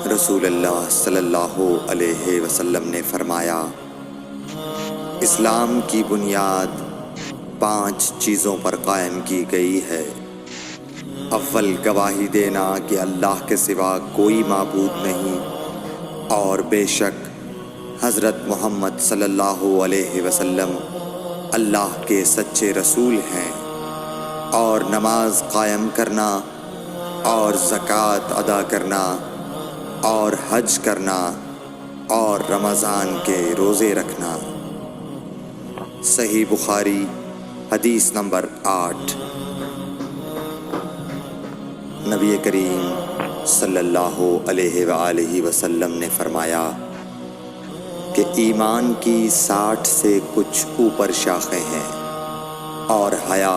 رسول اللہ صلی اللہ علیہ وسلم نے فرمایا، اسلام کی بنیاد 5 چیزوں پر قائم کی گئی ہے۔ اول، گواہی دینا کہ اللہ کے سوا کوئی معبود نہیں اور بے شک حضرت محمد صلی اللہ علیہ وسلم اللہ کے سچے رسول ہیں، اور نماز قائم کرنا اور زکوٰۃ ادا کرنا اور حج کرنا اور رمضان کے روزے رکھنا۔ صحیح بخاری حدیث نمبر 8۔ نبی کریم صلی اللہ علیہ وآلہ وسلم نے فرمایا کہ ایمان کی 60 سے کچھ اوپر شاخیں ہیں، اور حیا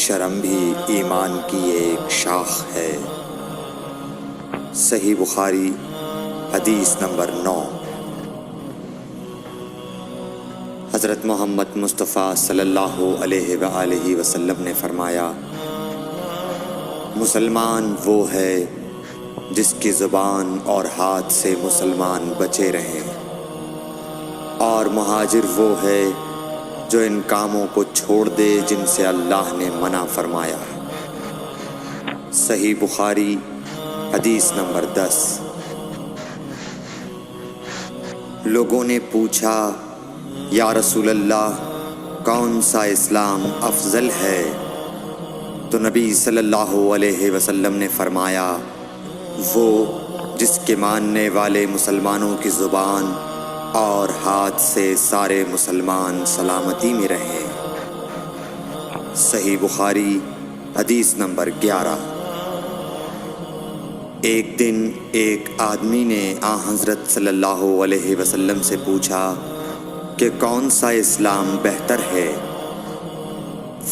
شرم بھی ایمان کی ایک شاخ ہے۔ صحیح بخاری حدیث نمبر 9۔ حضرت محمد مصطفیٰ صلی اللہ علیہ وآلہ وسلم نے فرمایا، مسلمان وہ ہے جس کی زبان اور ہاتھ سے مسلمان بچے رہیں، اور مہاجر وہ ہے جو ان کاموں کو چھوڑ دے جن سے اللہ نے منع فرمایا۔ صحیح بخاری حدیث نمبر 10۔ لوگوں نے پوچھا، یا رسول اللہ، کون سا اسلام افضل ہے؟ تو نبی صلی اللہ علیہ وسلم نے فرمایا، وہ جس کے ماننے والے مسلمانوں کی زبان اور ہاتھ سے سارے مسلمان سلامتی میں رہیں۔ صحیح بخاری حدیث نمبر 11۔ ایک دن ایک آدمی نے حضرت صلی اللہ علیہ وسلم سے پوچھا کہ کون سا اسلام بہتر ہے؟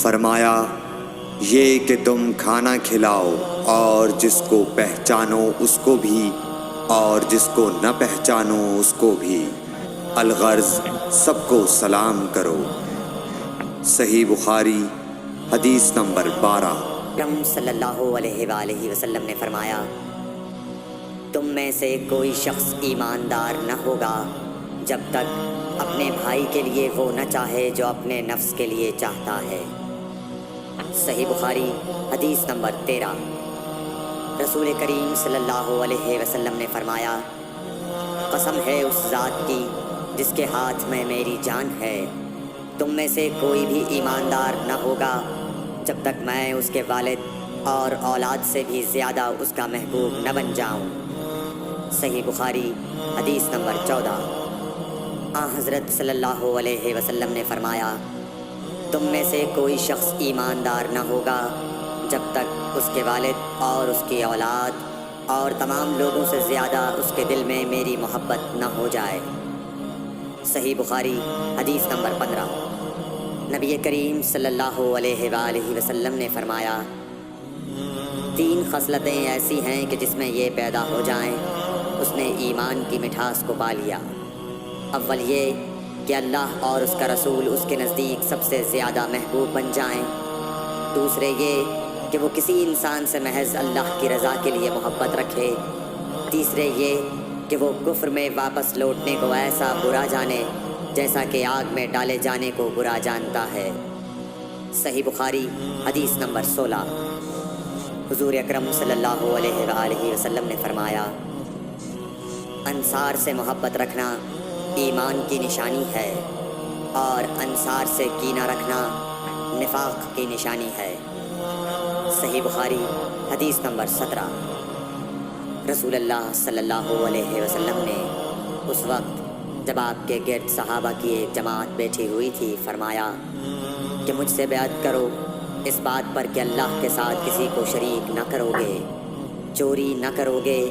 فرمایا، یہ کہ تم کھانا کھلاؤ اور جس کو پہچانو اس کو بھی اور جس کو نہ پہچانو اس کو بھی، الغرض سب کو سلام کرو۔ صحیح بخاری حدیث نمبر 12۔ اکرم صلی اللہ علیہ وآلہ وسلم نے فرمایا، تم میں سے کوئی شخص ایماندار نہ ہوگا جب تک اپنے بھائی کے لیے وہ نہ چاہے جو اپنے نفس کے لیے چاہتا ہے۔ صحیح بخاری حدیث نمبر 13۔ رسول کریم صلی اللہ علیہ وسلم نے فرمایا، قسم ہے اس ذات کی جس کے ہاتھ میں میری جان ہے، تم میں سے کوئی بھی ایماندار نہ ہوگا جب تک میں اس کے والد اور اولاد سے بھی زیادہ اس کا محبوب نہ بن جاؤں۔ صحیح بخاری حدیث نمبر 14۔ حضرت صلی اللہ علیہ وسلم نے فرمایا، تم میں سے کوئی شخص ایماندار نہ ہوگا جب تک اس کے والد اور اس کی اولاد اور تمام لوگوں سے زیادہ اس کے دل میں میری محبت نہ ہو جائے۔ صحیح بخاری حدیث نمبر 15۔ نبی کریم صلی اللہ علیہ وآلہ وسلم نے فرمایا، 3 خصلتیں ایسی ہیں کہ جس میں یہ پیدا ہو جائیں اس نے ایمان کی مٹھاس کو پا لیا۔ اول یہ کہ اللہ اور اس کا رسول اس کے نزدیک سب سے زیادہ محبوب بن جائیں۔ دوسرے یہ کہ وہ کسی انسان سے محض اللہ کی رضا کے لیے محبت رکھے۔ تیسرے یہ کہ وہ کفر میں واپس لوٹنے کو ایسا برا جانے جیسا کہ آگ میں ڈالے جانے کو برا جانتا ہے۔ صحیح بخاری حدیث نمبر 16۔ حضور اکرم صلی اللہ علیہ وآلہ وسلم نے فرمایا، انصار سے محبت رکھنا ایمان کی نشانی ہے، اور انصار سے کینہ رکھنا نفاق کی نشانی ہے۔ صحیح بخاری حدیث نمبر 17۔ رسول اللہ صلی اللہ علیہ وسلم نے اس وقت جب آپ کے گرد صحابہ کی ایک جماعت بیٹھی ہوئی تھی فرمایا کہ مجھ سے بیعت کرو اس بات پر کہ اللہ کے ساتھ کسی کو شریک نہ کرو گے، چوری نہ کرو گے،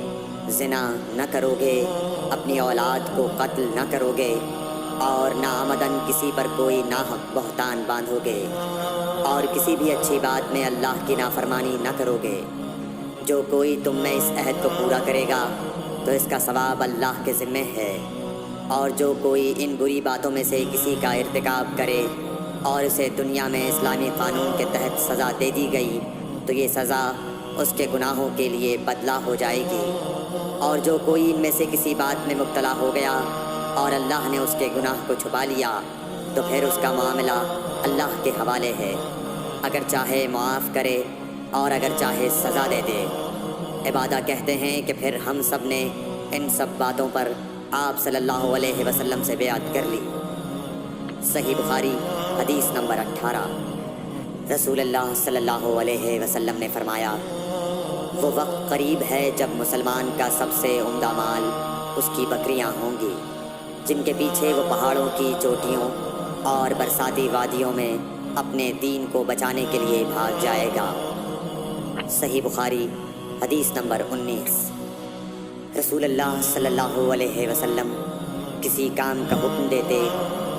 زنا نہ کرو گے، اپنی اولاد کو قتل نہ کرو گے، اور ناعمدن کسی پر کوئی ناحق بہتان باندھو گے، اور کسی بھی اچھی بات میں اللہ کی نافرمانی نہ کرو گے۔ جو کوئی تم میں اس عہد کو پورا کرے گا تو اس کا ثواب اللہ کے ذمہ ہے، اور جو کوئی ان بری باتوں میں سے کسی کا ارتکاب کرے اور اسے دنیا میں اسلامی قانون کے تحت سزا دے دی گئی تو یہ سزا اس کے گناہوں کے لیے بدلہ ہو جائے گی۔ اور جو کوئی ان میں سے کسی بات میں مبتلا ہو گیا اور اللہ نے اس کے گناہ کو چھپا لیا تو پھر اس کا معاملہ اللہ کے حوالے ہے، اگر چاہے معاف کرے اور اگر چاہے سزا دے دے۔ عبادہ کہتے ہیں کہ پھر ہم سب نے ان سب باتوں پر آپ صلی اللہ علیہ وسلم سے بیعت کر لی۔ صحیح بخاری حدیث نمبر 18۔ رسول اللہ صلی اللہ علیہ وسلم نے فرمایا، وہ وقت قریب ہے جب مسلمان کا سب سے عمدہ مال اس کی بکریاں ہوں گی، جن کے پیچھے وہ پہاڑوں کی چوٹیوں اور برساتی وادیوں میں اپنے دین کو بچانے کے لیے بھاگ جائے گا۔ صحیح بخاری حدیث نمبر 19۔ رسول اللہ صلی اللہ علیہ وسلم کسی کام کا حکم دیتے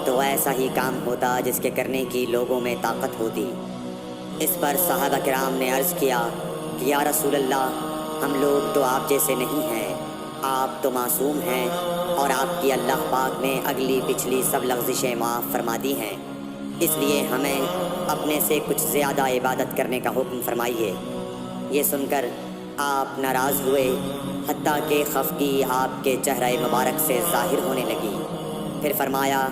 تو ایسا ہی کام ہوتا جس کے کرنے کی لوگوں میں طاقت ہوتی۔ اس پر صحابہ کرام نے عرض کیا کہ یا رسول اللہ، ہم لوگ تو آپ جیسے نہیں ہیں، آپ تو معصوم ہیں اور آپ کی اللہ پاک نے اگلی پچھلی سب لغزشیں معاف فرما دی ہیں، اس لیے ہمیں اپنے سے کچھ زیادہ عبادت کرنے کا حکم فرمائیے۔ یہ سن کر آپ ناراض ہوئے، حتیٰ کہ خفگی آپ کے چہرہ مبارک سے ظاہر ہونے لگی۔ پھر فرمایا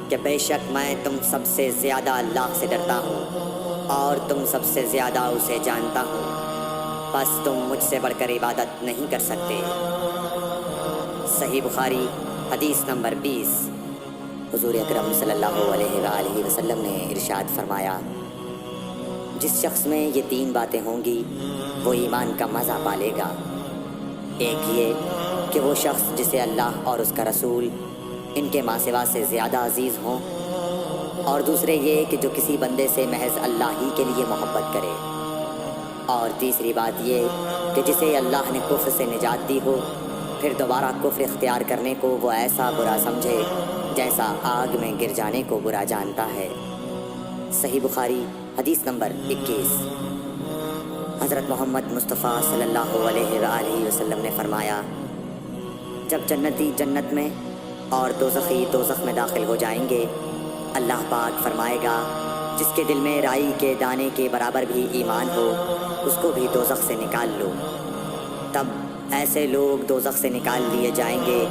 کہ بے شک میں تم سب سے زیادہ اللہ سے ڈرتا ہوں اور تم سب سے زیادہ اسے جانتا ہوں، بس تم مجھ سے بڑھ کر عبادت نہیں کر سکتے۔ صحیح بخاری حدیث نمبر 20۔ حضور اکرم صلی اللہ علیہ وآلہ وسلم نے ارشاد فرمایا، جس شخص میں یہ 3 باتیں ہوں گی وہ ایمان کا مزہ پالے گا۔ ایک یہ کہ وہ شخص جسے اللہ اور اس کا رسول ان کے ماں سوا سے زیادہ عزیز ہوں، اور دوسرے یہ کہ جو کسی بندے سے محض اللہ ہی کے لیے محبت کرے، اور تیسری بات یہ کہ جسے اللہ نے کفر سے نجات دی ہو پھر دوبارہ کفر اختیار کرنے کو وہ ایسا برا سمجھے جیسا آگ میں گر جانے کو برا جانتا ہے۔ صحیح بخاری حدیث نمبر 21۔ حضرت محمد مصطفیٰ صلی اللہ علیہ وآلہ وسلم نے فرمایا، جب جنتی جنت میں اور دوزخی دوزخ میں داخل ہو جائیں گے، اللہ پاک فرمائے گا جس کے دل میں رائی کے دانے کے برابر بھی ایمان ہو اس کو بھی دوزخ سے نکال لو۔ تب ایسے لوگ دوزخ سے نکال لیے جائیں گے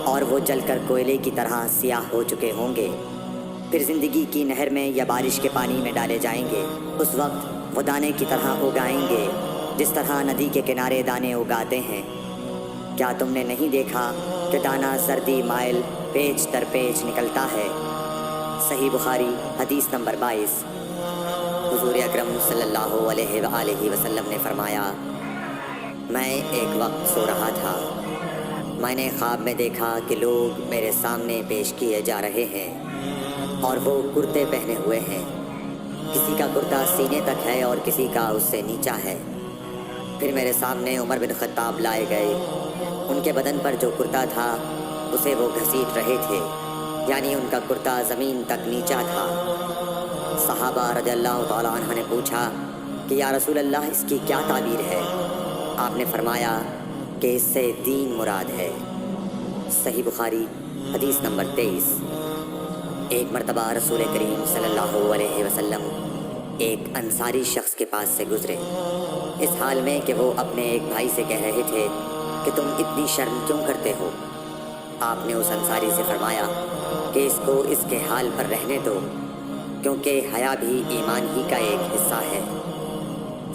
اور وہ جل کر کوئلے کی طرح سیاہ ہو چکے ہوں گے، پھر زندگی کی نہر میں یا بارش کے پانی میں ڈالے جائیں گے۔ اس وقت وہ دانے کی طرح اگائیں گے جس طرح ندی کے کنارے دانے اگاتے ہیں۔ کیا تم نے نہیں دیکھا کہ دانہ سردی مائل پیچ در پیچ نکلتا ہے؟ صحیح بخاری حدیث نمبر 22۔ حضور اکرم صلی اللہ علیہ وآلہ وسلم نے فرمایا، میں ایک وقت سو رہا تھا، میں نے خواب میں دیکھا کہ لوگ میرے سامنے پیش کیے جا رہے ہیں اور وہ کرتے پہنے ہوئے ہیں، کسی کا کرتا سینے تک ہے اور کسی کا اس سے نیچا ہے۔ پھر میرے سامنے عمر بن خطاب لائے گئے، ان کے بدن پر جو کرتا تھا اسے وہ گھسیٹ رہے تھے، یعنی ان کا کرتا زمین تک نیچا تھا۔ صحابہ رضی اللہ تعالیٰ عنہ نے پوچھا کہ یا رسول اللہ، اس کی کیا تعبیر ہے؟ آپ نے فرمایا کہ اس سے دین مراد ہے۔ صحیح بخاری حدیث نمبر 23۔ ایک مرتبہ رسول کریم صلی اللہ علیہ وسلم ایک انصاری شخص کے پاس سے گزرے، اس حال میں کہ وہ اپنے ایک بھائی سے کہہ رہے تھے کہ تم اتنی شرم کیوں کرتے ہو؟ آپ نے اس انصاری سے فرمایا کہ اس کو اس کے حال پر رہنے دو، کیونکہ حیا بھی ایمان ہی کا ایک حصہ ہے۔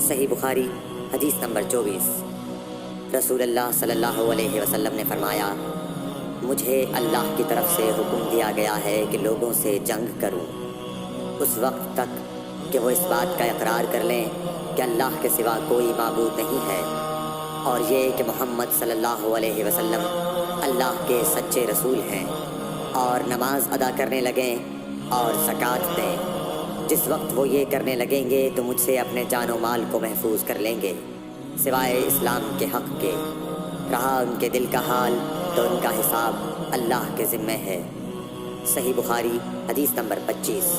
صحیح بخاری حدیث نمبر 24۔ رسول اللہ صلی اللہ علیہ وسلم نے فرمایا، مجھے اللہ کی طرف سے حکم دیا گیا ہے کہ لوگوں سے جنگ کروں اس وقت تک کہ وہ اس بات کا اقرار کر لیں کہ اللہ کے سوا کوئی معبود نہیں ہے، اور یہ کہ محمد صلی اللہ علیہ وسلم اللہ کے سچے رسول ہیں، اور نماز ادا کرنے لگیں اور زکوٰۃ دیں۔ جس وقت وہ یہ کرنے لگیں گے تو مجھ سے اپنے جان و مال کو محفوظ کر لیں گے سوائے اسلام کے حق کے، رہا ان کے دل کا حال تو ان کا حساب اللہ کے ذمہ ہے۔ صحیح بخاری حدیث نمبر 25۔